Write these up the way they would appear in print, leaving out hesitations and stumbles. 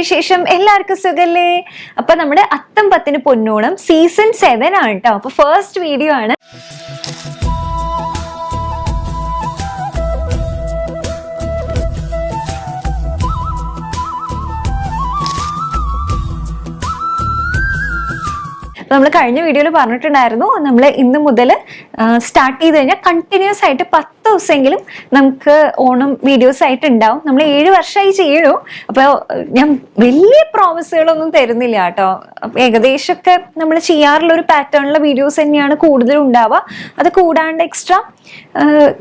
വിശേഷം? എല്ലാവർക്കും സുഖല്ലേ? അപ്പൊ നമ്മുടെ അത്തം പത്തിന് പൊന്നോണം സീസൺ 7 ആണ് കേട്ടോ. അപ്പൊ ഫസ്റ്റ് വീഡിയോ ആണ്. നമ്മൾ കഴിഞ്ഞ വീഡിയോയിൽ പറഞ്ഞിട്ടുണ്ടായിരുന്നു, നമ്മൾ ഇന്ന് മുതൽ സ്റ്റാർട്ട് ചെയ്ത് കഴിഞ്ഞാൽ കണ്ടിന്യൂസ് ആയിട്ട് 10 ദിവസമെങ്കിലും നമുക്ക് ഓണം വീഡിയോസ് ആയിട്ട് ഉണ്ടാവും. നമ്മൾ 7 വർഷമായി ചെയ്യണു. അപ്പോൾ ഞാൻ വലിയ പ്രോമിസുകളൊന്നും തരുന്നില്ല കേട്ടോ. ഏകദേശമൊക്കെ നമ്മൾ ചെയ്യാറുള്ള ഒരു പാറ്റേണിലെ വീഡിയോസ് തന്നെയാണ് കൂടുതലും ഉണ്ടാവുക. അത് കൂടാണ്ട് എക്സ്ട്രാ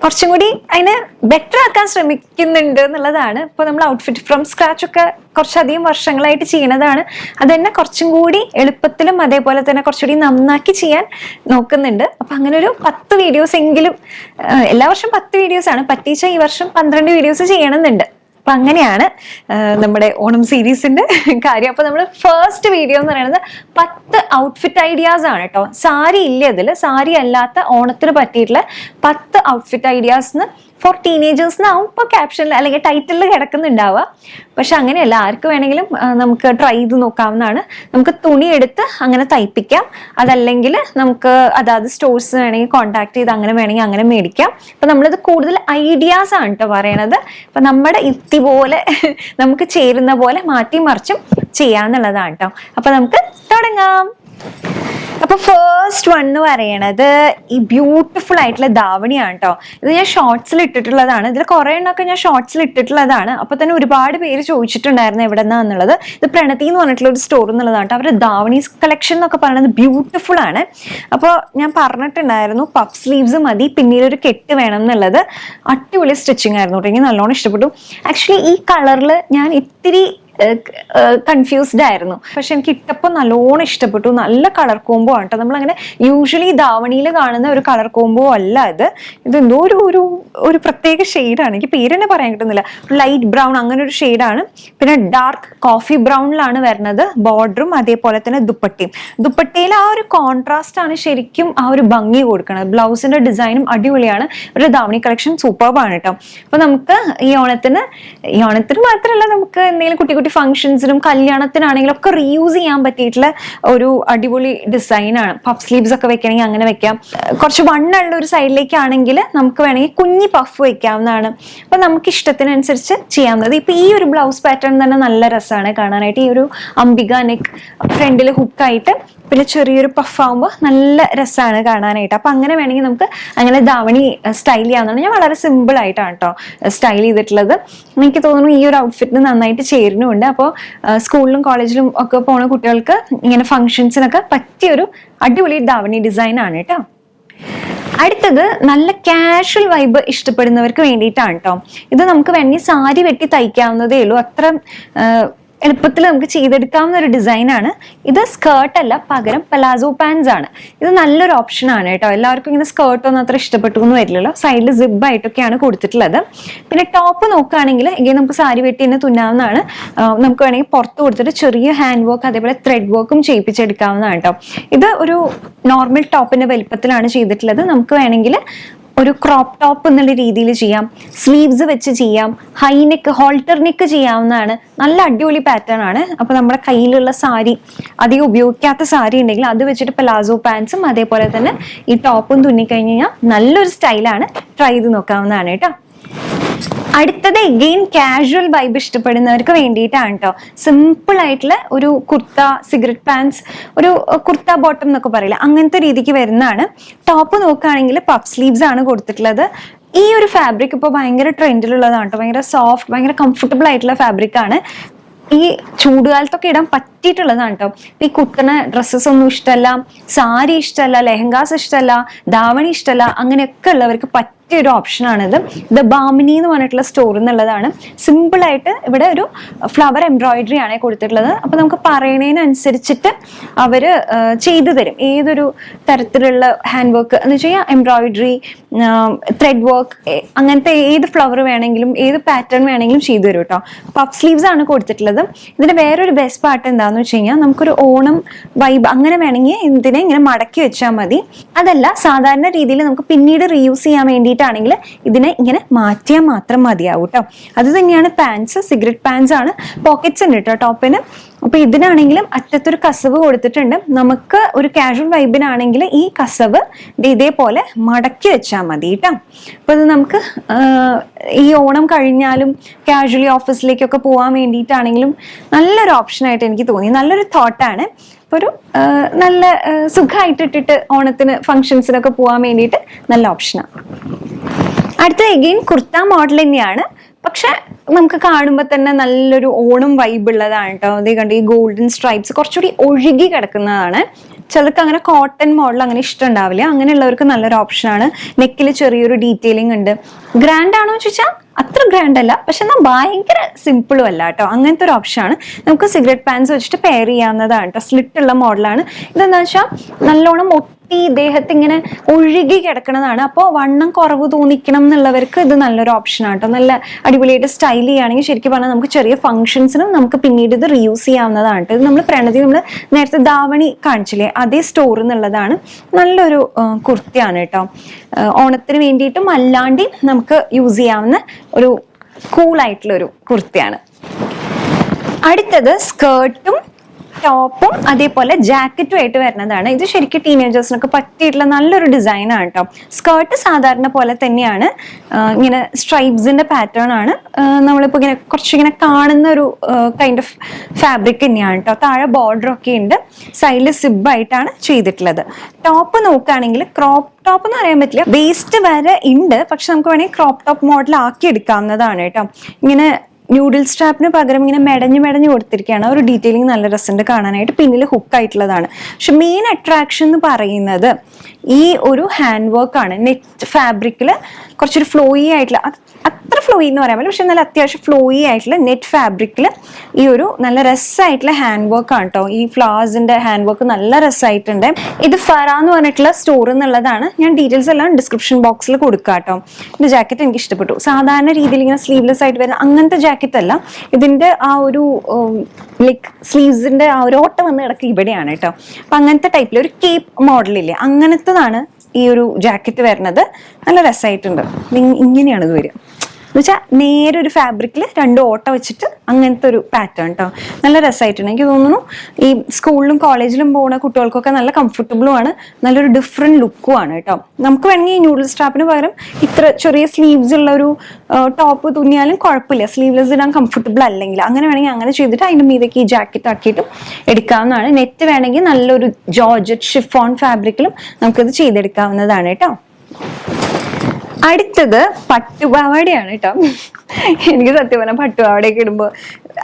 കുറച്ചും കൂടി അതിനെ ബെറ്റർ ആക്കാൻ ശ്രമിക്കുന്നുണ്ട് എന്നുള്ളതാണ്. ഇപ്പോൾ നമ്മൾ ഔട്ട്ഫിറ്റ് ഫ്രം സ്ക്രാച്ച് ഒക്കെ കുറച്ചധികം വർഷങ്ങളായിട്ട് ചെയ്യുന്നതാണ്. അത് തന്നെ കുറച്ചും കൂടി എളുപ്പത്തിലും അതേപോലെ തന്നെ കുറച്ചുകൂടി നന്നാക്കി ചെയ്യാൻ നോക്കുന്നുണ്ട്. അപ്പൊ അങ്ങനെ ഒരു 10 വീഡിയോസ് എങ്കിലും, എല്ലാ വർഷം 10 വീഡിയോസ് ആണ്, പറ്റിച്ച ഈ വർഷം 12 വീഡിയോസ് ചെയ്യണമെന്നുണ്ട്. അപ്പൊ അങ്ങനെയാണ് നമ്മുടെ ഓണം സീരീസിന്റെ കാര്യം. അപ്പൊ നമ്മൾ ഫസ്റ്റ് വീഡിയോ എന്ന് പറയുന്നത് 10 ഔട്ട്ഫിറ്റ് ഐഡിയാസ് ആണ് കേട്ടോ. സാരി ഇല്ല അതിൽ, സാരി അല്ലാത്ത ഓണത്തിന് പറ്റിയിട്ടുള്ള 10 ഔട്ട്ഫിറ്റ് ഐഡിയാസ് ഫോർ ടീനേജേഴ്സ് എന്നാവും ഇപ്പോൾ ക്യാപ്ഷനിൽ അല്ലെങ്കിൽ ടൈറ്റിലിൽ കിടക്കുന്നുണ്ടാവുക. പക്ഷെ അങ്ങനെയല്ല, ആർക്ക് വേണമെങ്കിലും നമുക്ക് ട്രൈ ചെയ്ത് നോക്കാവുന്നതാണ്. നമുക്ക് തുണി എടുത്ത് അങ്ങനെ തയ്പ്പിക്കാം, അതല്ലെങ്കിൽ നമുക്ക് അതാത് സ്റ്റോഴ്സ് വേണമെങ്കിൽ കോൺടാക്ട് ചെയ്ത് അങ്ങനെ വേണമെങ്കിൽ അങ്ങനെ മേടിക്കാം. അപ്പൊ നമ്മളിത് കൂടുതൽ ഐഡിയാസ് ആണ് കേട്ടോ പറയണത്. അപ്പൊ നമ്മുടെ യുക്തി പോലെ നമുക്ക് ചേരുന്ന പോലെ മാറ്റി മറിച്ചും ചെയ്യാന്നുള്ളതാണ് കേട്ടോ. അപ്പൊ നമുക്ക് തുടങ്ങാം. അപ്പൊ ഫസ്റ്റ് വൺ എന്ന് പറയണത് ഈ ബ്യൂട്ടിഫുൾ ആയിട്ടുള്ള ധാവണിയാണ് കേട്ടോ. ഇത് ഞാൻ ഷോർട്സിൽ ഇട്ടിട്ടുള്ളതാണ്. ഇതിൽ കുറെ എണ്ണമൊക്കെ ഞാൻ ഷോർട്സിൽ ഇട്ടിട്ടുള്ളതാണ്. അപ്പൊ തന്നെ ഒരുപാട് പേര് ചോദിച്ചിട്ടുണ്ടായിരുന്നു എവിടെന്നാന്നുള്ളത്. ഇത് പ്രണതി എന്ന് പറഞ്ഞിട്ടുള്ള ഒരു സ്റ്റോർ എന്നുള്ളതാണ് കേട്ടോ. അവരുടെ ധാവണീസ് കളക്ഷൻ എന്നൊക്കെ പറയുന്നത് ബ്യൂട്ടിഫുൾ ആണ്. അപ്പോൾ ഞാൻ പറഞ്ഞിട്ടുണ്ടായിരുന്നു പഫ് സ്ലീവ്സ് മതി, പിന്നീട് ഒരു കെട്ട് വേണം എന്നുള്ളത്. അടിപൊളി സ്റ്റിച്ചിങ് ആയിരുന്നു കേട്ടോ. എനിക്ക് നല്ലോണം ഇഷ്ടപ്പെട്ടു. ആക്ച്വലി ഈ കളറിൽ ഞാൻ ഇത്തിരി കൺഫ്യൂസ്ഡ് ആയിരുന്നു, പക്ഷെ എനിക്ക് ഇട്ടപ്പോൾ നല്ലോണം ഇഷ്ടപ്പെട്ടു. നല്ല കളർ കോംബോ ആണ് കേട്ടോ. നമ്മളങ്ങനെ യൂഷ്വലി ധാവണിയിൽ കാണുന്ന ഒരു കളർ കോംബോ അല്ല ഇത്. എന്തോ ഒരു പ്രത്യേക ഷെയ്ഡാണ്, എനിക്ക് പേര് തന്നെ പറയാൻ കിട്ടുന്നില്ല. ലൈറ്റ് ബ്രൗൺ അങ്ങനെ ഒരു ഷെയ്ഡാണ്. പിന്നെ ഡാർക്ക് കോഫി ബ്രൗണിലാണ് വരുന്നത് ബോർഡറും അതേപോലെ തന്നെ ദുപ്പട്ടയും. ദുപ്പട്ടയിൽ ആ ഒരു കോൺട്രാസ്റ്റ് ആണ് ശരിക്കും ആ ഒരു ഭംഗി കൊടുക്കുന്നത്. ബ്ലൗസിന്റെ ഡിസൈനും അടിപൊളിയാണ്. ഒരു ധാവണി കളക്ഷൻ സൂപ്പർബാണ് കേട്ടോ. അപ്പൊ നമുക്ക് ഈ ഓണത്തിന് മാത്രമല്ല, നമുക്ക് എന്തെങ്കിലും കുട്ടി ഫംഗ്ഷൻസിനും കല്യാണത്തിനാണെങ്കിലും ഒക്കെ റീയൂസ് ചെയ്യാൻ പറ്റിയിട്ടുള്ള ഒരു അടിപൊളി ഡിസൈനാണ്. പഫ് സ്ലീവ്സ് ഒക്കെ വെക്കണമെങ്കിൽ അങ്ങനെ വെക്കാം. കുറച്ച് വണ്ണുള്ള ഒരു സൈഡിലേക്കാണെങ്കിൽ നമുക്ക് വേണമെങ്കിൽ കുഞ്ഞി പഫ് വെക്കാവുന്നതാണ്. അപ്പൊ നമുക്ക് ഇഷ്ടത്തിനനുസരിച്ച് ചെയ്യാവുന്നത്. ഇപ്പൊ ഈ ഒരു ബ്ലൗസ് പാറ്റേൺ തന്നെ നല്ല രസമാണ് കാണാനായിട്ട്. ഈ ഒരു അംബിക നെക്ക്, ഫ്രണ്ടിൽ ഹുക്കായിട്ട് പിന്നെ ചെറിയൊരു പഫ് ആകുമ്പോൾ നല്ല രസമാണ് കാണാനായിട്ട്. അപ്പൊ അങ്ങനെ വേണമെങ്കിൽ നമുക്ക് അങ്ങനെ ധാവണി സ്റ്റൈൽ ചെയ്യാവുന്നതാണ്. ഞാൻ വളരെ സിമ്പിൾ ആയിട്ടാണ് കേട്ടോ സ്റ്റൈൽ ചെയ്തിട്ടുള്ളത്. എനിക്ക് തോന്നുന്നു ഈ ഒരു ഔട്ട്ഫിറ്റിന് നന്നായിട്ട് ചേരുന്നുണ്ട്. അപ്പോൾ സ്കൂളിലും കോളേജിലും ഒക്കെ പോണ കുട്ടികൾക്ക് ഇങ്ങനെ ഫംഗ്ഷൻസിനൊക്കെ പറ്റിയൊരു അടിപൊളി ധാവണി ഡിസൈൻ ആണ് കേട്ടോ. അടുത്തത് നല്ല കാഷ്വൽ വൈബ് ഇഷ്ടപ്പെടുന്നവർക്ക് വേണ്ടിയിട്ടാണ് കേട്ടോ. ഇത് നമുക്ക് വേണമെങ്കിൽ സാരി വെട്ടി തയ്ക്കാവുന്നതേ ഉള്ളൂ. അത്ര എളുപ്പത്തിൽ നമുക്ക് ചെയ്തെടുക്കാവുന്ന ഒരു ഡിസൈനാണ് ഇത്. സ്കേർട്ട് അല്ല, പകരം പലാസോ പാൻസ് ആണ്. ഇത് നല്ലൊരു ഓപ്ഷൻ ആണ് കേട്ടോ. എല്ലാവർക്കും ഇങ്ങനെ സ്കേർട്ടൊന്നും അത്ര ഇഷ്ടപ്പെട്ടു എന്ന് വരില്ലല്ലോ. സൈഡിൽ സിബ് ആയിട്ടൊക്കെയാണ് കൊടുത്തിട്ടുള്ളത്. പിന്നെ ടോപ്പ് നോക്കുകയാണെങ്കിൽ ഇങ്ങനെ നമുക്ക് സാരി വെട്ടി തന്നെ തുന്നാവുന്നതാണ്. നമുക്ക് വേണമെങ്കിൽ പുറത്ത് കൊടുത്തിട്ട് ചെറിയ ഹാൻഡ് വർക്ക് അതേപോലെ ത്രെഡ് വർക്കും ചെയ്യിപ്പിച്ചെടുക്കാവുന്നതാണ് കേട്ടോ. ഇത് ഒരു നോർമൽ ടോപ്പിന്റെ വലിപ്പത്തിലാണ് ചെയ്തിട്ടുള്ളത്. നമുക്ക് വേണമെങ്കിൽ ഒരു ക്രോപ്പ് ടോപ്പ് എന്നുള്ള രീതിയിൽ ചെയ്യാം, സ്ലീവ്സ് വെച്ച് ചെയ്യാം, ഹൈ നെക്ക്, ഹോൾട്ടർ നെക്ക് ചെയ്യാവുന്നതാണ്. നല്ല അടിപൊളി പാറ്റേൺ ആണ്. അപ്പൊ നമ്മുടെ കയ്യിലുള്ള സാരി, അധികം ഉപയോഗിക്കാത്ത സാരി ഉണ്ടെങ്കിൽ അത് വെച്ചിട്ട് പലാസോ പാൻസും അതേപോലെ തന്നെ ഈ ടോപ്പും തുന്നിക്കഴിഞ്ഞ് കഴിഞ്ഞാൽ നല്ലൊരു സ്റ്റൈലാണ്. ട്രൈ ചെയ്ത് നോക്കാവുന്നതാണ് കേട്ടോ. അടുത്തത് എഗെയിൻ കാഷ്വൽ വൈബ് ഇഷ്ടപ്പെടുന്നവർക്ക് വേണ്ടിയിട്ടാണ് കേട്ടോ. സിമ്പിൾ ആയിട്ടുള്ള ഒരു കുർത്ത, സിഗരറ്റ് പാൻസ്, ഒരു കുർത്ത ബോട്ടം എന്നൊക്കെ പറയില്ല, അങ്ങനത്തെ രീതിക്ക് വരുന്നതാണ്. ടോപ്പ് നോക്കുകയാണെങ്കിൽ പഫ് സ്ലീവ്സ് ആണ് കൊടുത്തിട്ടുള്ളത്. ഈ ഒരു ഫാബ്രിക് ഇപ്പോൾ ഭയങ്കര ട്രെൻഡിലുള്ളതാണ് കേട്ടോ. ഭയങ്കര സോഫ്റ്റ്, ഭയങ്കര കംഫർട്ടബിൾ ആയിട്ടുള്ള ഫാബ്രിക് ആണ്. ഈ ചൂടുകാലത്തൊക്കെ ഇടാൻ പറ്റിയിട്ടുള്ളതാണ് കേട്ടോ. ഈ കുത്തണ ഡ്രസ്സസ് ഒന്നും ഇഷ്ടമല്ല, സാരി ഇഷ്ടമല്ല, ലെഹങ്കാസ് ഇഷ്ടമല്ല, ധാവണി ഇഷ്ടമല്ല, അങ്ങനെയൊക്കെ ഉള്ളവർക്ക് പറ്റിയൊരു ഓപ്ഷനാണിത്. ഇത് ബാമിനി എന്ന് പറഞ്ഞിട്ടുള്ള സ്റ്റോർ എന്നുള്ളതാണ്. സിമ്പിൾ ആയിട്ട് ഇവിടെ ഒരു ഫ്ലവർ എംബ്രോയിഡറി ആണ് കൊടുത്തിട്ടുള്ളത്. അപ്പൊ നമുക്ക് പറയണതിനനുസരിച്ചിട്ട് അവര് ചെയ്തു തരും. ഏതൊരു തരത്തിലുള്ള ഹാൻഡ് വർക്ക് എന്ന് വെച്ച് കഴിഞ്ഞാൽ എംബ്രോയിഡറി, ത്രെഡ് വർക്ക്, അങ്ങനത്തെ ഏത് ഫ്ലവർ വേണമെങ്കിലും ഏത് പാറ്റേൺ വേണമെങ്കിലും ചെയ്തു തരും കേട്ടോ. പഫ് സ്ലീവ്സ് ആണ് കൊടുത്തിട്ടുള്ളത്. ഇതിന്റെ വേറൊരു ബെസ്റ്റ് പാർട്ട് എന്താണെന്ന് എന്താന്ന് വെച്ച് കഴിഞ്ഞാൽ നമുക്കൊരു ഓണം വൈബ് അങ്ങനെ വേണമെങ്കിൽ ഇതിനെ ഇങ്ങനെ മടക്കി വെച്ചാൽ മതി. അതല്ല സാധാരണ രീതിയിൽ നമുക്ക് പിന്നീട് റീയൂസ് ചെയ്യാൻ വേണ്ടിയിട്ടാണെങ്കിൽ ഇതിനെ ഇങ്ങനെ മാറ്റിയാൽ മാത്രം മതിയാവും കേട്ടോ. അത് തന്നെയാണ് പാൻസ്, സിഗരറ്റ് പാൻസ് ആണ്. പോക്കറ്റ്സ് ഉണ്ട് കേട്ടോ ടോപ്പിന്. അപ്പൊ ഇതിനാണെങ്കിലും അറ്റത്തൊരു കസവ് കൊടുത്തിട്ടുണ്ട്. നമുക്ക് ഒരു കാഷ്വൽ വൈബിനാണെങ്കിൽ ഈ കസവ് ഇതേപോലെ മടക്കി വെച്ചാൽ മതി കേട്ടോ. അപ്പൊ ഇത് നമുക്ക് ഈ ഓണം കഴിഞ്ഞാലും കാഷ്വലി ഓഫീസിലേക്കൊക്കെ പോകാൻ വേണ്ടിയിട്ടാണെങ്കിലും നല്ലൊരു ഓപ്ഷനായിട്ട് എനിക്ക് തോന്നി. നല്ലൊരു തോട്ടാണ്. ഒരു നല്ല സുഖമായിട്ടിട്ടിട്ട് ഓണത്തിന് ഫങ്ഷൻസിനൊക്കെ പോകാൻ വേണ്ടിയിട്ട് നല്ല ഓപ്ഷനാണ്. അടുത്ത എഗെയിൻ കുർത്ത മോഡൽ തന്നെയാണ്. പക്ഷെ നമുക്ക് കാണുമ്പോൾ തന്നെ നല്ലൊരു ഓണം വൈബ് ഉള്ളതാണ് കേട്ടോ. അതേ കണ്ട് ഈ ഗോൾഡൻ സ്ട്രൈപ്സ് കുറച്ചുകൂടി ഒഴുകി കിടക്കുന്നതാണ്. ചിലർക്ക് അങ്ങനെ കോട്ടൺ മോഡൽ അങ്ങനെ ഇഷ്ടം ഉണ്ടാവില്ല. അങ്ങനെയുള്ളവർക്ക് നല്ലൊരു ഓപ്ഷനാണ്. നെക്കിൽ ചെറിയൊരു ഡീറ്റെയിലിംഗ് ഉണ്ട്. ഗ്രാൻഡ് ആണോ ചോദിച്ചാൽ അത്ര ഗ്രാൻഡ് അല്ല, പക്ഷെ എന്നാൽ ഭയങ്കര സിമ്പിളും അല്ല കേട്ടോ. അങ്ങനത്തെ ഒരു ഓപ്ഷനാണ്. നമുക്ക് സിഗരറ്റ് പാൻസ് വെച്ചിട്ട് പെയർ ചെയ്യാവുന്നതാണ് കേട്ടോ. സ്ലിറ്റ് ഉള്ള മോഡലാണ്. ഇതെന്താ വെച്ചാൽ നല്ലോണം ഒട്ടി ദേഹത്ത് ഇങ്ങനെ ഒഴുകി കിടക്കുന്നതാണ്. അപ്പോൾ വണ്ണം കുറവ് തോന്നിക്കണം എന്നുള്ളവർക്ക് ഇത് നല്ലൊരു ഓപ്ഷനാണ് കേട്ടോ. നല്ല അടിപൊളിയായിട്ട് സ്റ്റൈൽ ചെയ്യുകയാണെങ്കിൽ ശരിക്കും പറഞ്ഞാൽ നമുക്ക് ചെറിയ ഫംഗ്ഷൻസിനും നമുക്ക് പിന്നീട് ഇത് റീയൂസ് ചെയ്യാവുന്നതാണ് കേട്ടോ. ഇത് നമ്മൾ പ്രണതി നമ്മൾ നേരത്തെ ധാവണി കാണിച്ചില്ലേ, അതേ സ്റ്റോറിൽ നിന്നുള്ളതാണ്. നല്ലൊരു കുർത്തിയാണ് കേട്ടോ. ഓണത്തിന് വേണ്ടിയിട്ടും അല്ലാണ്ട് നമുക്ക് യൂസ് ചെയ്യാവുന്ന ഒരു കൂളായിട്ടുള്ള ഒരു കുർത്തിയാണ്. അടുത്തത് സ്കേർട്ടും ടോപ്പും അതേപോലെ ജാക്കറ്റും ആയിട്ട് വരുന്നതാണ്. ഇത് ശരിക്കും ടീനേജേഴ്സിനൊക്കെ പറ്റിയിട്ടുള്ള നല്ലൊരു ഡിസൈനാണ് കേട്ടോ. സ്കേർട്ട് സാധാരണ പോലെ തന്നെയാണ്, ഇങ്ങനെ സ്ട്രൈപ്സിന്റെ പാറ്റേൺ ആണ്. നമ്മളിപ്പോൾ ഇങ്ങനെ കുറച്ചിങ്ങനെ കാണുന്ന ഒരു കൈൻഡ് ഓഫ് ഫാബ്രിക് തന്നെയാണ് കേട്ടോ. താഴെ ബോർഡർ ഒക്കെ ഉണ്ട്. സൈഡിൽ സിബായിട്ടാണ് ചെയ്തിട്ടുള്ളത്. ടോപ്പ് നോക്കുകയാണെങ്കിൽ ക്രോപ്പ് ടോപ്പ് എന്ന് പറയാൻ പറ്റില്ല, വേസ്റ്റ് വരെ ഉണ്ട്. പക്ഷെ നമുക്ക് വേണമെങ്കിൽ ക്രോപ്പ് ടോപ്പ് മോഡൽ ആക്കി എടുക്കാവുന്നതാണ് കേട്ടോ. ഇങ്ങനെ ന്യൂഡിൽ സ്ട്രാപ്പിന് പകരം ഇങ്ങനെ മെടഞ്ഞു കൊടുത്തിരിക്കുകയാണ്. ഒരു ഡീറ്റെയിലിംഗ് നല്ല രസമുണ്ട് കാണാനായിട്ട്. പിന്നിൽ ഹുക്ക് ആയിട്ടുള്ളതാണ്. പക്ഷെ മെയിൻ അട്രാക്ഷൻ എന്ന് പറയുന്നത് ഈ ഒരു ഹാൻഡ് വർക്ക് ആണ്. നെറ്റ് ഫാബ്രിക്കിൽ കുറച്ചൊരു ഫ്ലോയി ആയിട്ടുള്ള, അത്ര ഫ്ലോയി എന്ന് പറയാൻ പറ്റില്ല, പക്ഷെ നല്ല അത്യാവശ്യം ഫ്ലോയി ആയിട്ടുള്ള നെറ്റ് ഫാബ്രിക്കിൽ ഈ ഒരു നല്ല രസമായിട്ടുള്ള ഹാൻഡ് വർക്ക് ആണ് കേട്ടോ. ഈ ഫ്ലവേഴ്സിന്റെ ഹാൻഡ് വർക്ക് നല്ല രസമായിട്ടുണ്ട്. ഇത് ഫറ എന്ന് പറഞ്ഞിട്ടുള്ള സ്റ്റോർ എന്നുള്ളതാണ്. ഞാൻ ഡീറ്റെയിൽസ് എല്ലാം ഡിസ്ക്രിപ്ഷൻ ബോക്സിൽ കൊടുക്കാം കേട്ടോ. ഇതിന്റെ ജാക്കറ്റ് എനിക്ക് ഇഷ്ടപ്പെട്ടു. സാധാരണ രീതിയിൽ ഇങ്ങനെ സ്ലീവ്ലെസ് ആയിട്ട് വരുന്ന അങ്ങനത്തെ ജാക്കറ്റ് അല്ല. ഇതിന്റെ ആ ഒരു ലൈക്ക് സ്ലീവ്സിന്റെ ആ ഒരു ഓട്ടം വന്ന് കിടക്കുക ഇവിടെയാണ് കേട്ടോ. അപ്പൊ അങ്ങനത്തെ ടൈപ്പിൽ ഒരു കേപ്പ് മോഡലില്ലേ, അങ്ങനത്തതാണ് ഈ ഒരു ജാക്കറ്റ് വരുന്നത്. നല്ല രസമായിട്ടുണ്ട്. ഇങ്ങനെയാണ് ഇത് വരിക എന്ന് വെച്ചാൽ നേരെ ഒരു ഫാബ്രിക്കിൽ 2 ഓട്ട വെച്ചിട്ട് അങ്ങനത്തെ ഒരു പാറ്റേൺ കേട്ടോ. നല്ല രസമായിട്ടുണ്ട്. എനിക്ക് തോന്നുന്നു ഈ സ്കൂളിലും കോളേജിലും പോകുന്ന കുട്ടികൾക്കൊക്കെ നല്ല കംഫർട്ടബിളും ആണ്. നല്ലൊരു ഡിഫറെന്റ് ലുക്കും ആണ് കേട്ടോ. നമുക്ക് വേണമെങ്കിൽ ഈ ന്യൂഡിൽ സ്ട്രാപ്പിന് പകരം ഇത്ര ചെറിയ സ്ലീവ്സ് ഉള്ള ഒരു ടോപ്പ് തുന്നിയാലും കുഴപ്പമില്ല. സ്ലീവ്ലെസ് ഇടാൻ കംഫർട്ടബിൾ അല്ലെങ്കിൽ അങ്ങനെ വേണമെങ്കിൽ അങ്ങനെ ചെയ്തിട്ട് അതിൻ്റെ മീതേക്ക് ഈ ജാക്കറ്റ് ആക്കിയിട്ടും എടുക്കാവുന്നതാണ്. നെറ്റ് വേണമെങ്കിൽ നല്ലൊരു ജോർജറ്റ് ഷിഫോൺ ഫാബ്രിക്കിലും നമുക്കിത് ചെയ്തെടുക്കാവുന്നതാണ് കേട്ടോ. അടുത്തത് പട്ടുപാവാടയാണ് കേട്ടോ. എനിക്ക് സത്യം പറഞ്ഞാൽ പട്ടുപാവാടയൊക്കെ ഇടുമ്പോൾ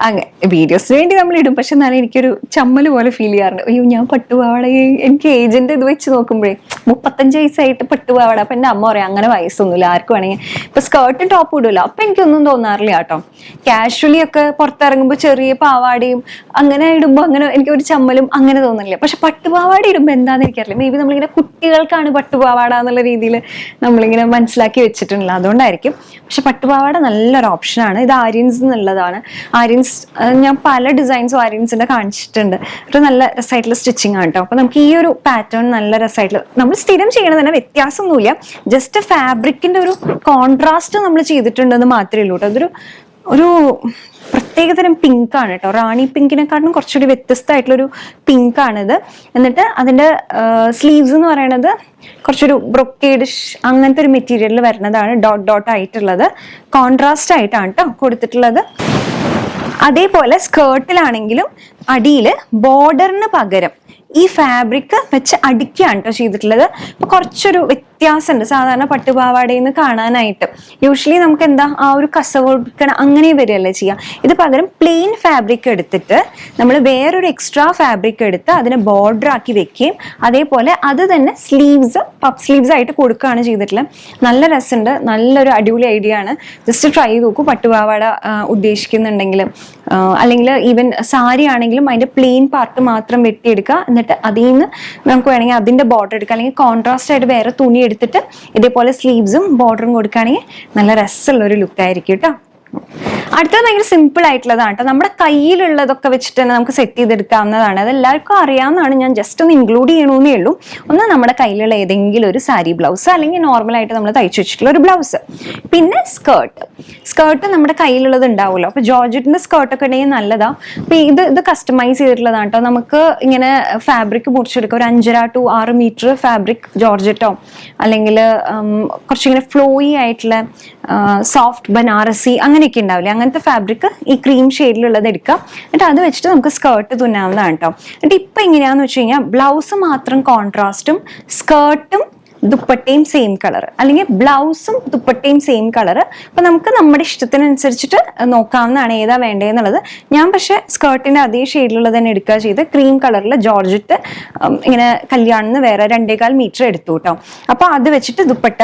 അങ്ങനെ വീഡിയോസിന് വേണ്ടി നമ്മൾ ഇടും, പക്ഷെ എന്നാലും എനിക്കൊരു ചമ്മൽ പോലെ ഫീൽ ചെയ്യാറുണ്ട്. അയ്യോ ഞാൻ പട്ടുപാവാട, എനിക്ക് ഏജന്റ് ഇത് വെച്ച് നോക്കുമ്പോഴേ 35 വയസ്സായിട്ട് പട്ടുപാവാട. അപ്പൊ എൻ്റെ അമ്മ പറയാം അങ്ങനെ വയസ്സൊന്നുമില്ല, ആർക്ക് വേണമെങ്കിൽ ഇപ്പൊ സ്കേർട്ടും ടോപ്പും ഇടുമല്ലോ. അപ്പൊ എനിക്കൊന്നും തോന്നാറില്ല കേട്ടോ. കാഷ്വലി ഒക്കെ പുറത്തിറങ്ങുമ്പോൾ ചെറിയ പാവാടയും അങ്ങനെ ഇടുമ്പോൾ അങ്ങനെ എനിക്ക് ഒരു ചമ്മലും അങ്ങനെ തോന്നില്ല. പക്ഷെ പട്ടുപാവാട ഇടുമ്പോൾ എന്താണെന്ന് എനിക്കറിയില്ല. മേ ബി നമ്മളിങ്ങനെ കുട്ടികൾക്കാണ് പട്ടുപാവാട എന്നുള്ള രീതിയിൽ നമ്മളിങ്ങനെ മനസ്സിലാക്കി വെച്ചിട്ടുണ്ടല്ലോ, അതുകൊണ്ടായിരിക്കും. പക്ഷെ പട്ടുപാവാട നല്ലൊരു ഓപ്ഷനാണ്. ഇത് ആര്യൻസ് എന്നുള്ളതാണ്. ആര്യൻസ് ഞാൻ പല ഡിസൈൻസും ആര്യൻസിന്റെ കാണിച്ചിട്ടുണ്ട്. ഒരു നല്ല രസമായിട്ടുള്ള സ്റ്റിച്ചിങ് ആണ് കേട്ടോ. അപ്പൊ നമുക്ക് ഈ ഒരു പാറ്റേൺ നല്ല രസമായിട്ടുള്ള, നമ്മൾ സ്ഥിരം ചെയ്യണത് തന്നെ വ്യത്യാസമൊന്നുമില്ല. ജസ്റ്റ് ഫാബ്രിക്കിന്റെ ഒരു കോൺട്രാസ്റ്റ് നമ്മൾ ചെയ്തിട്ടുണ്ടെന്ന് മാത്രമേ ഉള്ളൂ കേട്ടോ. അതൊരു ഒരു പ്രത്യേകതരം പിങ്ക് ആണ് കേട്ടോ. റാണി പിങ്കിനെക്കാട്ടും കുറച്ചുകൂടി വ്യത്യസ്തമായിട്ടുള്ളൊരു പിങ്ക് ആണിത്. എന്നിട്ട് അതിന്റെ സ്ലീവ്സ് എന്ന് പറയുന്നത് കുറച്ചൊരു ബ്രൊക്കേഡ് അങ്ങനത്തെ ഒരു മെറ്റീരിയലിൽ വരുന്നതാണ്. ഡോട്ട് ആയിട്ടുള്ളത് കോൺട്രാസ്റ്റ് ആയിട്ടാണ് കേട്ടോ കൊടുത്തിട്ടുള്ളത്. അതേപോലെ സ്കേർട്ടിലാണെങ്കിലും അടിയിൽ ബോർഡറിന് പകരം ഈ ഫാബ്രിക് വെച്ച് അടിക്കുകയാണ് കേട്ടോ ചെയ്തിട്ടുള്ളത്. അപ്പൊ കുറച്ചൊരു വ്യത്യാസമുണ്ട് സാധാരണ പട്ടുപാവാടയിൽ നിന്ന് കാണാനായിട്ട്. യൂഷ്വലി നമുക്ക് എന്താ ആ ഒരു കസവ് കൊടുക്കണം അങ്ങനെ വരികയല്ലേ ചെയ്യാം. ഇത് പകരം പ്ലെയിൻ ഫാബ്രിക് എടുത്തിട്ട് നമ്മൾ വേറൊരു എക്സ്ട്രാ ഫാബ്രിക് എടുത്ത് അതിനെ ബോർഡർ ആക്കി വെക്കുകയും അതേപോലെ അത് തന്നെ സ്ലീവ്സ് പഫ് സ്ലീവ്സ് ആയിട്ട് കൊടുക്കുകയാണ് ചെയ്തിട്ടുള്ളത്. നല്ല രസമുണ്ട്. നല്ലൊരു അടിപൊളി ഐഡിയ ആണ്. ജസ്റ്റ് ട്രൈ ചെയ്ത് നോക്കൂ. പട്ടുപാവാട ഉദ്ദേശിക്കുന്നുണ്ടെങ്കിൽ അല്ലെങ്കിൽ ഈവൻ സാരി ആണെങ്കിലും അതിന്റെ പ്ലെയിൻ പാർട്ട് മാത്രം വെട്ടിയെടുക്കുക. എന്നിട്ട് അതിൽ നിന്ന് നമുക്ക് വേണമെങ്കിൽ അതിന്റെ ബോർഡർ എടുക്കുക. അല്ലെങ്കിൽ കോൺട്രാസ്റ്റ് ആയിട്ട് വേറെ തുണി എടുത്തിട്ട് ഇതേപോലെ സ്ലീവ്സും ബോർഡറും കൊടുക്കുകയാണെങ്കിൽ നല്ല രസമുള്ള ഒരു ലുക്ക് ആയിരിക്കും കേട്ടോ. അടുത്തത് ഭയങ്കര സിമ്പിൾ ആയിട്ടുള്ളതാണ് കേട്ടോ. നമ്മുടെ കയ്യിലുള്ളതൊക്കെ വെച്ചിട്ട് തന്നെ നമുക്ക് സെറ്റ് ചെയ്തെടുക്കാവുന്നതാണ്. അത് എല്ലാവർക്കും അറിയാവുന്നതാണ്, ഞാൻ ജസ്റ്റ് ഒന്ന് ഇൻക്ലൂഡ് ചെയ്യണമെന്നേ ഉള്ളൂ. ഒന്ന് നമ്മുടെ കയ്യിലുള്ള ഏതെങ്കിലും ഒരു സാരി ബ്ലൗസ് അല്ലെങ്കിൽ നോർമലായിട്ട് നമ്മൾ തയ്ച്ചു വെച്ചിട്ടുള്ള ഒരു ബ്ലൗസ്, പിന്നെ സ്കേർട്ട് നമ്മുടെ കയ്യിലുള്ളത് ഉണ്ടാവുമല്ലോ. അപ്പൊ ജോർജറ്റിന്റെ സ്കേർട്ടൊക്കെ ഉണ്ടെങ്കിൽ നല്ലതാ. അപ്പൊ ഇത് കസ്റ്റമൈസ് ചെയ്തിട്ടുള്ളതാണ് കേട്ടോ. നമുക്ക് ഇങ്ങനെ ഫാബ്രിക് മുറിച്ചെടുക്കാം, ഒരു 5.5 to 6 മീറ്റർ ഫാബ്രിക് ജോർജറ്റോ അല്ലെങ്കിൽ കുറച്ചിങ്ങനെ ഫ്ലോയി ആയിട്ടുള്ള സോഫ്റ്റ് ബനാറസി അങ്ങനെയൊക്കെ ഉണ്ടാവില്ലേ, അങ്ങനത്തെ ഫാബ്രിക് ഈ ക്രീം ഷെയ്ഡിലുള്ളത് എടുക്കാം. എന്നിട്ട് അത് വെച്ചിട്ട് നമുക്ക് സ്കേർട്ട് തുന്നാവുന്നതാണ് കേട്ടോ. എന്നിട്ട് ഇപ്പൊ എങ്ങനെയാന്ന് വെച്ച് കഴിഞ്ഞാൽ ബ്ലൗസ് മാത്രം കോൺട്രാസ്റ്റും സ്കേർട്ടും ദുപ്പട്ടയും സെയിം കളർ, അല്ലെങ്കിൽ ബ്ലൗസും ദുപ്പട്ടയും സെയിം കളർ. അപ്പൊ നമുക്ക് നമ്മുടെ ഇഷ്ടത്തിനനുസരിച്ചിട്ട് നോക്കാവുന്നതാണ് ഏതാ വേണ്ടതെന്നുള്ളത്. ഞാൻ പക്ഷെ സ്കേർട്ടിന്റെ അതേ ഷെയ്ഡിലുള്ളത് തന്നെ എടുക്കുക ചെയ്ത്, ക്രീം കളറിൽ ജോർജറ്റ് ഇങ്ങനെ കല്യാണിന്ന് വേറെ 2.25 മീറ്റർ എടുത്തു കേട്ടോ. അപ്പൊ അത് വെച്ചിട്ട് ദുപ്പട്ട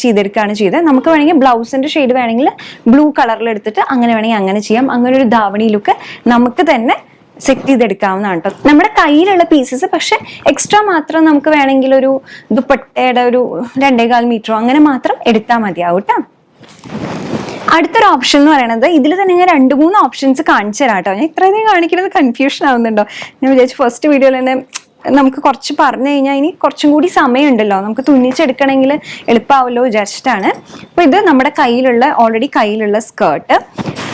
ചെയ്തെടുക്കുകയാണ് ചെയ്തത്. നമുക്ക് വേണമെങ്കിൽ ബ്ലൗസിന്റെ ഷെയ്ഡ് വേണമെങ്കിൽ ബ്ലൂ കളറിൽ എടുത്തിട്ട് അങ്ങനെ വേണമെങ്കിൽ അങ്ങനെ ചെയ്യാം. അങ്ങനെ ഒരു ധാവണി ലുക്ക് നമുക്ക് തന്നെ സെറ്റ് ചെയ്തെടുക്കാവുന്നതാണ് കേട്ടോ. നമ്മുടെ കയ്യിലുള്ള പീസസ് പക്ഷെ എക്സ്ട്രാ മാത്രം നമുക്ക് വേണമെങ്കിൽ ഒരു ദുപ്പട്ടയുടെ ഒരു 2.25 മീറ്ററോ അങ്ങനെ മാത്രം എടുത്താൽ മതിയാവും കേട്ടോ. അടുത്തൊരു ഓപ്ഷൻ എന്ന് പറയുന്നത്, ഇതിൽ തന്നെ ഞാൻ 2-3 ഓപ്ഷൻസ് കാണിച്ചു തരാം കേട്ടോ. ഞാൻ ഇത്രയും കാണിക്കുന്നത് കൺഫ്യൂഷൻ ആവുന്നുണ്ടോ? ഞാൻ വിചാരിച്ചു ഫസ്റ്റ് വീഡിയോയിൽ തന്നെ നമുക്ക് കുറച്ച് പറഞ്ഞു കഴിഞ്ഞാൽ ഇനി കുറച്ചും കൂടി സമയമുണ്ടല്ലോ, നമുക്ക് തുന്നിച്ചെടുക്കണമെങ്കിൽ എളുപ്പമാവല്ലോ വിചാരിച്ചിട്ടാണ്. അപ്പൊ ഇത് നമ്മുടെ ഓൾറെഡി കയ്യിലുള്ള സ്കേർട്ട്,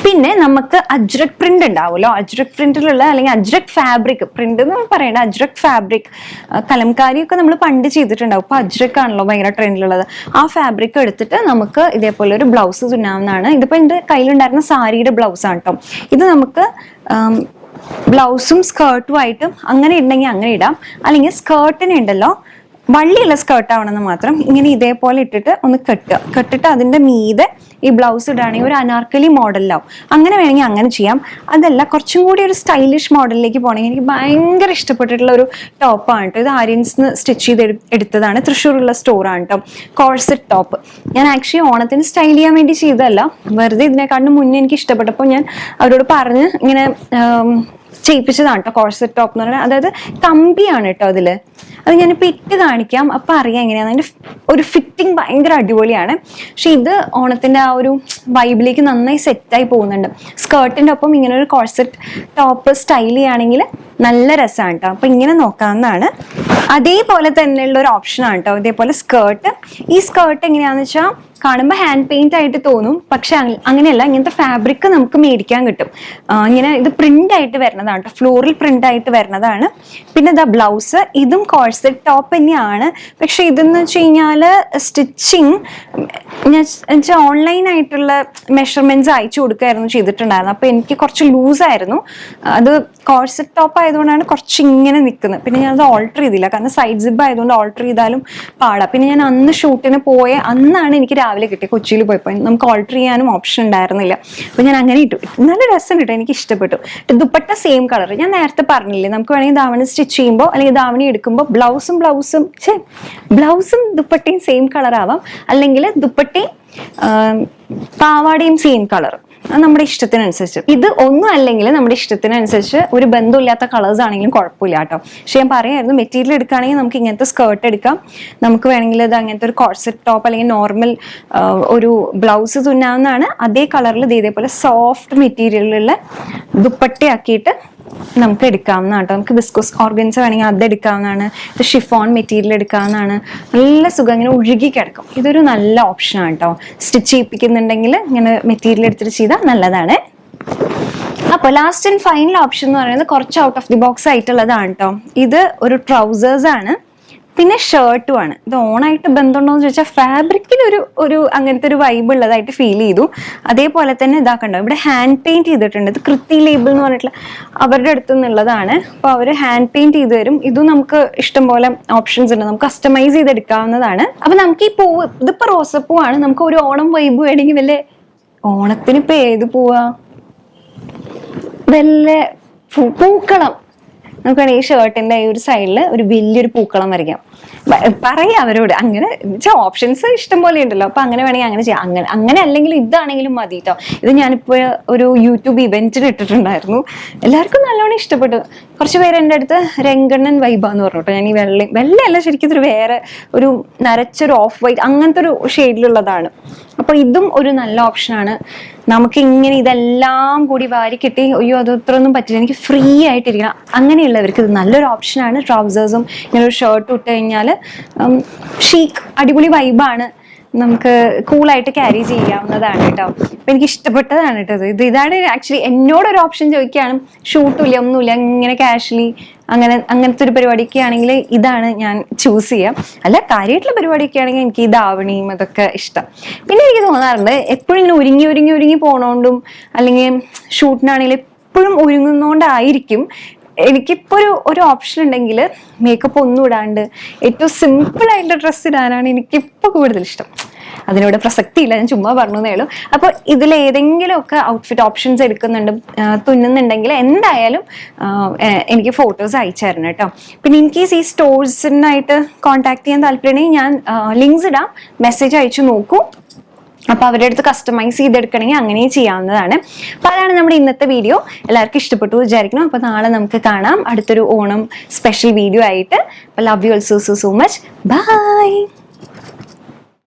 പിന്നെ നമുക്ക് അജ്രക് പ്രിന്റ് ഉണ്ടാവുമല്ലോ, അജ്രക് പ്രിന്റിലുള്ള അല്ലെങ്കിൽ അജ്രക് ഫാബ്രിക് പ്രിന്റ് എന്ന് പറയണ്ട, അജ്രക് ഫാബ്രിക് കലംകാരിയൊക്കെ നമ്മൾ പണ്ട് ചെയ്തിട്ടുണ്ടാവും. ഇപ്പൊ അജ്രക് ആണല്ലോ ഭയങ്കര ട്രെൻഡിലുള്ളത്. ആ ഫാബ്രിക് എടുത്തിട്ട് നമുക്ക് ഇതേപോലെ ഒരു ബ്ലൗസ് തുന്നാവുന്നതാണ്. ഇതിപ്പോ എന്റെ കയ്യിലുണ്ടായിരുന്ന സാരിയുടെ ബ്ലൗസ് ആണ് കേട്ടോ. ഇത് നമുക്ക് ബ്ലൗസും സ്കേർട്ടും ആയിട്ടും അങ്ങനെ ഉണ്ടെങ്കിൽ അങ്ങനെ ഇടാം, അല്ലെങ്കിൽ സ്കേർട്ടിന് ഉണ്ടല്ലോ വള്ളിയുള്ള സ്കേർട്ട് ആവണമെന്ന് മാത്രം ഇങ്ങനെ ഇതേപോലെ ഇട്ടിട്ട് ഒന്ന് കെട്ടിട്ട് അതിന്റെ മീതെ ഈ ബ്ലൗസ് ഇടുകയാണെങ്കിൽ ഒരു അനാർക്കലി മോഡലിലാവും. അങ്ങനെ വേണമെങ്കിൽ അങ്ങനെ ചെയ്യാം. അതല്ല കുറച്ചും കൂടി ഒരു സ്റ്റൈലിഷ് മോഡലിലേക്ക് പോകണമെങ്കിൽ എനിക്ക് ഭയങ്കര ഇഷ്ടപ്പെട്ടിട്ടുള്ള ഒരു ടോപ്പാണ് കേട്ടോ. ഇത് ആര്യൻസിന് സ്റ്റിച്ച് ചെയ്ത് എടുത്തതാണ്, തൃശ്ശൂരുള്ള സ്റ്റോറാണ് കേട്ടോ. കോഴ്സെറ്റ് ടോപ്പ് ഞാൻ ആക്ച്വലി ഓണത്തിന് സ്റ്റൈൽ ചെയ്യാൻ വേണ്ടി ചെയ്തതല്ല, വെറുതെ ഇതിനെക്കാട്ടിലും മുന്നേ എനിക്ക് ഇഷ്ടപ്പെട്ടപ്പോൾ ഞാൻ അവരോട് പറഞ്ഞ് ഇങ്ങനെ ചെയ്യിപ്പിച്ചതാണ് കേട്ടോ. കോഴ്സെറ്റ് ടോപ്പ് എന്ന് പറഞ്ഞാൽ അതായത് കമ്പിയാണ് കേട്ടോ അതില്. അത് ഞാനിപ്പോൾ ഇട്ട് കാണിക്കാം, അപ്പൊ അറിയാം എങ്ങനെയാണ്. അതിന്റെ ഒരു ഫിറ്റിംഗ് ഭയങ്കര അടിപൊളിയാണ്. പക്ഷെ ഇത് ഓണത്തിന്റെ ആ ഒരു വൈബിലേക്ക് നന്നായി സെറ്റായി പോകുന്നുണ്ട്. സ്കേർട്ടിന്റെ ഒപ്പം ഇങ്ങനെ ഒരു കോഴ്സെറ്റ് ടോപ്പ് സ്റ്റൈൽ ചെയ്യുകയാണെങ്കിൽ നല്ല രസമാണ് കേട്ടോ. അപ്പൊ ഇങ്ങനെ നോക്കാവുന്നതാണ്. അതേപോലെ തന്നെയുള്ള ഒരു ഓപ്ഷനാണ് കേട്ടോ ഇതേപോലെ സ്കേർട്ട്. ഈ സ്കേർട്ട് എങ്ങനെയാന്ന് വെച്ചാൽ കാണുമ്പോൾ ഹാൻഡ് പെയിന്റ് ആയിട്ട് തോന്നും, പക്ഷെ അങ്ങനെയല്ല. ഇങ്ങനത്തെ ഫാബ്രിക് നമുക്ക് മേടിക്കാൻ കിട്ടും. ഇങ്ങനെ ഇത് പ്രിന്റ് ആയിട്ട് വരുന്നതാണ് കേട്ടോ, ഫ്ലോറൽ പ്രിന്റ് ആയിട്ട് വരുന്നതാണ്. പിന്നെ ഇതാ ബ്ലൗസ്, ഇതും കോഴ്സെറ്റ് ടോപ്പ് തന്നെയാണ്. പക്ഷെ ഇതെന്ന് വെച്ച് കഴിഞ്ഞാല് സ്റ്റിച്ചിങ് ഞാൻ ഓൺലൈൻ ആയിട്ടുള്ള മെഷർമെന്റ്സ് അയച്ചു കൊടുക്കായിരുന്നു ചെയ്തിട്ടുണ്ടായിരുന്നു. അപ്പൊ എനിക്ക് കുറച്ച് ലൂസായിരുന്നു. അത് കോഴ്സെറ്റ് ടോപ്പ് ആയതുകൊണ്ടാണ് കുറച്ച് ഇങ്ങനെ നിൽക്കുന്നത്. പിന്നെ ഞാനത് ഓൾട്ടർ ചെയ്തില്ല, കാരണം സൈഡ് സിബ് ആയതുകൊണ്ട് ഓൾട്ടർ ചെയ്താലും പാടാം. പിന്നെ ഞാൻ അന്ന് ഷൂട്ടിന് പോയ അന്നാണ് എനിക്ക് രാവിലെ കിട്ടിയത്, കൊച്ചിയിൽ പോയപ്പോൾ നമുക്ക് ഓൾട്ടർ ചെയ്യാനും ഓപ്ഷൻ ഉണ്ടായിരുന്നില്ല. അപ്പൊ ഞാൻ അങ്ങനെ ഇട്ടു. നല്ല രസം കിട്ടും, എനിക്ക് ഇഷ്ടപ്പെട്ടു. ദുപ്പട്ട സെയിം കളർ ഞാൻ നേരത്തെ പറഞ്ഞില്ലേ, നമുക്ക് വേണമെങ്കിൽ ധാവണി സ്റ്റിച്ച് ചെയ്യുമ്പോൾ അല്ലെങ്കിൽ ധാവണി എടുക്കുമ്പോൾ ബ്ലൗസും ദുപ്പട്ടയും സെയിം കളർ ആവാം, അല്ലെങ്കിൽ ദുപ്പട്ടയും പാവാടയും സെയിം കളർ. നമ്മുടെ ഇഷ്ടത്തിനനുസരിച്ച്. ഇത് ഒന്നും അല്ലെങ്കിൽ നമ്മുടെ ഇഷ്ടത്തിനനുസരിച്ച് ഒരു ബന്ധമില്ലാത്ത കളേഴ്സ് ആണെങ്കിലും കുഴപ്പമില്ല കേട്ടോ. പക്ഷെ ഞാൻ പറയായിരുന്നു മെറ്റീരിയൽ എടുക്കുകയാണെങ്കിൽ നമുക്ക് ഇങ്ങനത്തെ സ്കേർട്ട് എടുക്കാം, നമുക്ക് വേണമെങ്കിൽ ഇത് അങ്ങനത്തെ ഒരു കോഴ്സെറ്റ് ടോപ്പ് അല്ലെങ്കിൽ നോർമൽ ഒരു ബ്ലൗസ് തുന്നാവുന്നതാണ്. അതേ കളറിൽ ഇതേപോലെ സോഫ്റ്റ് മെറ്റീരിയലിലുള്ള ദുപ്പട്ടയാക്കിയിട്ട് നമുക്ക് എടുക്കാവുന്നതാണ് കേട്ടോ. നമുക്ക് വിസ്കോസ് ഓർഗൻസ് വേണമെങ്കിൽ അത് എടുക്കാവുന്നതാണ്. ഇത് ഷിഫോൺ മെറ്റീരിയൽ എടുക്കാവുന്നതാണ്. നല്ല സുഖം ഇങ്ങനെ ഒഴുകി കിടക്കും. ഇതൊരു നല്ല ഓപ്ഷനാണ് കേട്ടോ. സ്റ്റിച്ച് ചെയ്യിപ്പിക്കുന്നുണ്ടെങ്കിൽ ഇങ്ങനെ മെറ്റീരിയൽ എടുത്തിട്ട് ചെയ്താൽ നല്ലതാണ്. അപ്പോൾ ലാസ്റ്റ് ആൻഡ് ഫൈനൽ ഓപ്ഷൻ എന്ന് പറയുന്നത് കുറച്ച് ഔട്ട് ഓഫ് ദി ബോക്സ് ആയിട്ടുള്ളതാണ് കേട്ടോ. ഇത് ഒരു ട്രൗസേഴ്സ് ആണ്, പിന്നെ ഷർട്ടും ആണ്. ഇത് ഓണായിട്ട് ബന്ധമുണ്ടോ എന്ന് ചോദിച്ചാൽ ഫാബ്രിക്കിൽ ഒരു അങ്ങനത്തെ ഒരു വൈബ് ഉള്ളതായിട്ട് ഫീൽ ചെയ്തു. അതേപോലെ തന്നെ ഇതാക്കണ്ടോ, ഇവിടെ ഹാൻഡ് പെയിന്റ് ചെയ്തിട്ടുണ്ട്. ഇത് കൃത്യ ലേബിൾ എന്ന് പറഞ്ഞിട്ടുള്ള അവരുടെ അടുത്ത് നിന്നുള്ളതാണ്. അപ്പോൾ അവർ ഹാൻഡ് പെയിന്റ് ചെയ്ത് തരും. ഇതും നമുക്ക് ഇഷ്ടംപോലെ ഓപ്ഷൻസ് ഉണ്ട്, നമുക്ക് കസ്റ്റമൈസ് ചെയ്തെടുക്കാവുന്നതാണ്. അപ്പൊ നമുക്ക് ഈ പൂവ്, ഇതിപ്പോ റോസപ്പൂവാണ്. നമുക്ക് ഒരു ഓണം വൈബ് വേണമെങ്കിൽ വല്ല ഓണത്തിന് ഇപ്പൊ ഏത് പൂവാ, വല്ല പൂക്കളം നമുക്ക് ഈ ഷർട്ടിന്റെ ഈ ഒരു സൈഡിൽ ഒരു വലിയൊരു പൂക്കളം വരയ്ക്കാം. പറയാം അവരോട്, അങ്ങനെ ഓപ്ഷൻസ് ഇഷ്ടം പോലെ ഉണ്ടല്ലോ. അപ്പൊ അങ്ങനെ വേണമെങ്കിൽ അങ്ങനെ ചെയ്യാം. അങ്ങനെ അല്ലെങ്കിൽ ഇതാണെങ്കിലും മതി കേട്ടോ. ഇത് ഞാനിപ്പോ ഒരു യൂട്യൂബ് ഇവന്റിന് ഇട്ടിട്ടുണ്ടായിരുന്നു, എല്ലാവർക്കും നല്ലോണം ഇഷ്ടപ്പെട്ടു. കുറച്ച് പേര് എൻ്റെ അടുത്ത് രംഗണ്ണൻ വൈബാന്ന് പറഞ്ഞു കേട്ടോ. ഞാൻ ഈ വെള്ളയല്ല, ശരിക്കും ഇതൊരു വേറെ ഒരു നരച്ചൊരു ഓഫ് വൈറ്റ് അങ്ങനത്തെ ഒരു ഷെയ്ഡിലുള്ളതാണ്. അപ്പൊ ഇതും ഒരു നല്ല ഓപ്ഷനാണ്. നമുക്ക് ഇങ്ങനെ ഇതെല്ലാം കൂടി വാരി കിട്ടി അയ്യോ അത് ഇത്രയൊന്നും പറ്റില്ല, എനിക്ക് ഫ്രീ ആയിട്ടിരിക്കണം, അങ്ങനെയുള്ളവർക്ക് ഇത് നല്ലൊരു ഓപ്ഷനാണ്. ട്രൗസേഴ്സും ഇങ്ങനെ ഒരു ഷർട്ട് ഇട്ട് കഴിഞ്ഞാൽ ഷീക്ക് അടിപൊളി വൈബാണ്, നമുക്ക് കൂളായിട്ട് ക്യാരി ചെയ്യാവുന്നതാണ് കേട്ടോ. അപ്പൊ എനിക്ക് ഇഷ്ടപ്പെട്ടതാണ് കേട്ടോ ഇതാണ് ആക്ച്വലി. എന്നോടൊരു ഓപ്ഷൻ ചോദിക്കുകയാണ്, ഷൂട്ടില്ല ഒന്നുമില്ല, ഇങ്ങനെ കാഷ്വലി അങ്ങനത്തെ ഒരു പരിപാടിയൊക്കെ ആണെങ്കിൽ ഇതാണ് ഞാൻ ചൂസ് ചെയ്യാം. അല്ല കാര്യമായിട്ടുള്ള പരിപാടിയൊക്കെ ആണെങ്കിൽ എനിക്ക് ഈ ധാവണിയും അതൊക്കെ ഇഷ്ടം. പിന്നെ എനിക്ക് തോന്നാറുണ്ട് എപ്പോഴും ഇങ്ങനെ ഒരുങ്ങി പോണോണ്ടും അല്ലെങ്കിൽ ഷൂട്ടിനാണെങ്കിൽ എപ്പോഴും ഒരുങ്ങുന്നോണ്ടായിരിക്കും എനിക്കിപ്പോ ഒരു ഓപ്ഷൻ ഉണ്ടെങ്കിൽ മേക്കപ്പ് ഒന്നും ഇടാണ്ട് ഏറ്റവും സിമ്പിൾ ആയിട്ടുള്ള ഡ്രസ്സ് ഇടാനാണ് എനിക്കിപ്പോ കൂടുതൽ ഇഷ്ടം. അതിനോട് പ്രസക്തിയില്ല, ഞാൻ ചുമ്മാ പറഞ്ഞേ ഉള്ളൂ. അപ്പൊ ഇതിൽ ഏതെങ്കിലും ഒക്കെ ഔട്ട്ഫിറ്റ് ഓപ്ഷൻസ് എടുക്കുന്നുണ്ട്, തുന്നുന്നുണ്ടെങ്കിൽ എന്തായാലും എനിക്ക് ഫോട്ടോസ് അയച്ചു തരണം കേട്ടോ. പിന്നെ ഇൻ കേസ് ഈ സ്റ്റോഴ്സിനായിട്ട് കോൺടാക്ട് ചെയ്യാൻ താല്പര്യമുണ്ടെങ്കിൽ ഞാൻ ലിങ്ക്സ് ഇടാം, മെസ്സേജ് അയച്ചു നോക്കൂ. അപ്പൊ അവരുടെ അടുത്ത് കസ്റ്റമൈസ് ചെയ്തെടുക്കണമെങ്കിൽ അങ്ങനെയും ചെയ്യാവുന്നതാണ്. അപ്പൊ അതാണ് നമ്മുടെ ഇന്നത്തെ വീഡിയോ. എല്ലാവർക്കും ഇഷ്ടപ്പെട്ടു വിചാരിക്കണം. അപ്പൊ നാളെ നമുക്ക് കാണാം അടുത്തൊരു ഓണം സ്പെഷ്യൽ വീഡിയോ ആയിട്ട്. Love you also so much. By.